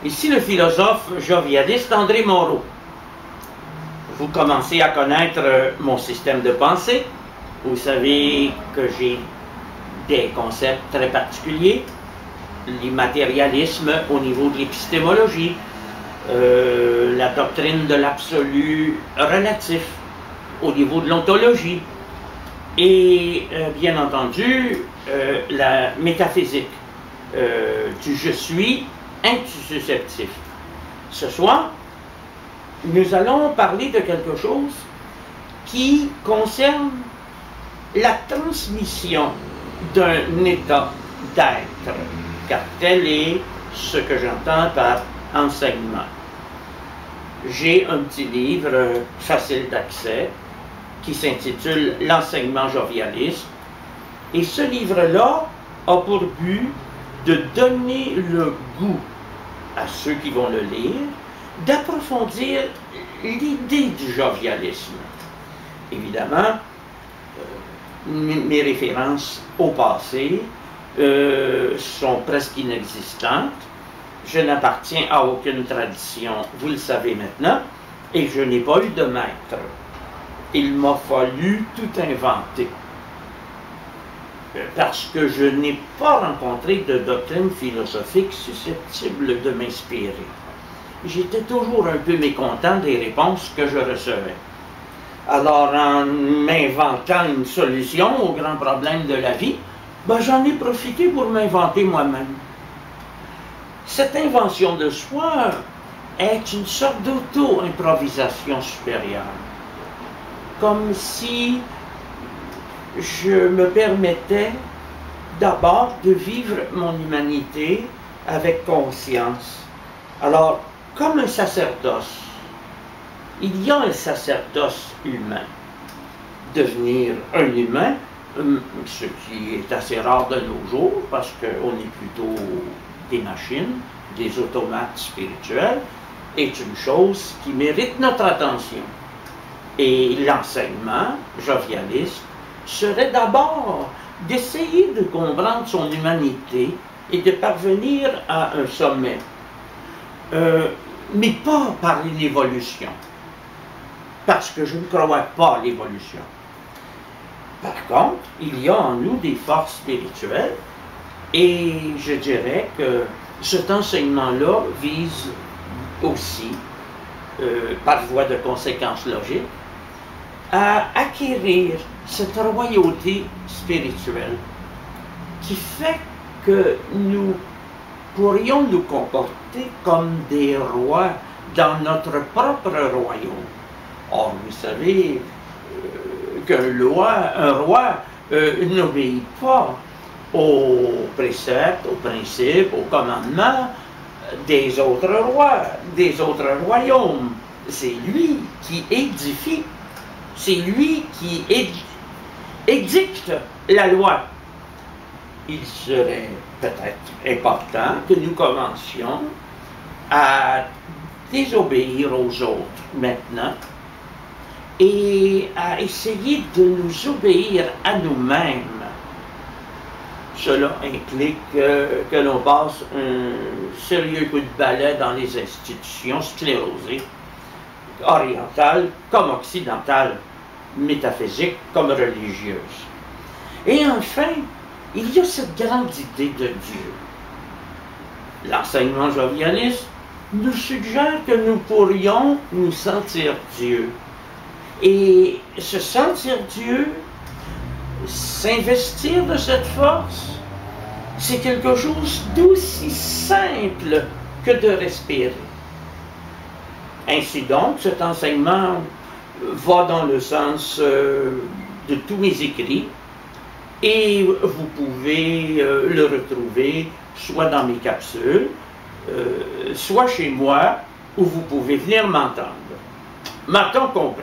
Ici le philosophe jovialiste André Moreau. Vous commencez à connaître mon système de pensée. Vous savez que j'ai des concepts très particuliers. L'immatérialisme au niveau de l'épistémologie, la doctrine de l'absolu relatif au niveau de l'ontologie et bien entendu la métaphysique du je suis intussusceptif. Ce soir, nous allons parler de quelque chose qui concerne la transmission d'un état d'être, car tel est ce que j'entends par enseignement. J'ai un petit livre facile d'accès qui s'intitule L'enseignement jovialiste, et ce livre-là a pour but de donner le goût à ceux qui vont le lire d'approfondir l'idée du jovialisme. Évidemment, mes références au passé sont presque inexistantes. Je n'appartiens à aucune tradition, vous le savez maintenant, et je n'ai pas eu de maître. Il m'a fallu tout inventer. Parce que je n'ai pas rencontré de doctrine philosophique susceptible de m'inspirer. J'étais toujours un peu mécontent des réponses que je recevais. Alors, en m'inventant une solution aux grands problèmes de la vie, ben, j'en ai profité pour m'inventer moi-même. Cette invention de soi est une sorte d'auto-improvisation supérieure. Comme si je me permettais d'abord de vivre mon humanité avec conscience. Alors, comme un sacerdoce, il y a un sacerdoce humain. Devenir un humain, ce qui est assez rare de nos jours, parce qu'on est plutôt des machines, des automates spirituels, est une chose qui mérite notre attention. Et l'enseignement jovialiste serait d'abord d'essayer de comprendre son humanité et de parvenir à un sommet. Mais pas par l'évolution, parce que je ne crois pas à l'évolution. Par contre, il y a en nous des forces spirituelles, et je dirais que cet enseignement-là vise aussi, par voie de conséquence logique, à acquérir cette royauté spirituelle qui fait que nous pourrions nous comporter comme des rois dans notre propre royaume. Or, vous savez qu'un roi n'obéit pas aux préceptes, aux principes, aux commandements des autres rois, des autres royaumes. C'est lui qui édifie, c'est lui qui édicte la loi. Il serait peut-être important que nous commencions à désobéir aux autres maintenant et à essayer de nous obéir à nous-mêmes. Cela implique que l'on passe un sérieux coup de balai dans les institutions sclérosées, orientales comme occidentales, métaphysiques comme religieuses. Et enfin, il y a cette grande idée de Dieu. L'enseignement jovialiste nous suggère que nous pourrions nous sentir Dieu. Et se sentir Dieu, s'investir de cette force, c'est quelque chose d'aussi simple que de respirer. Ainsi donc, cet enseignement va dans le sens de tous mes écrits, et vous pouvez le retrouver soit dans mes capsules, soit chez moi, où vous pouvez venir m'entendre. M'a-t-on compris?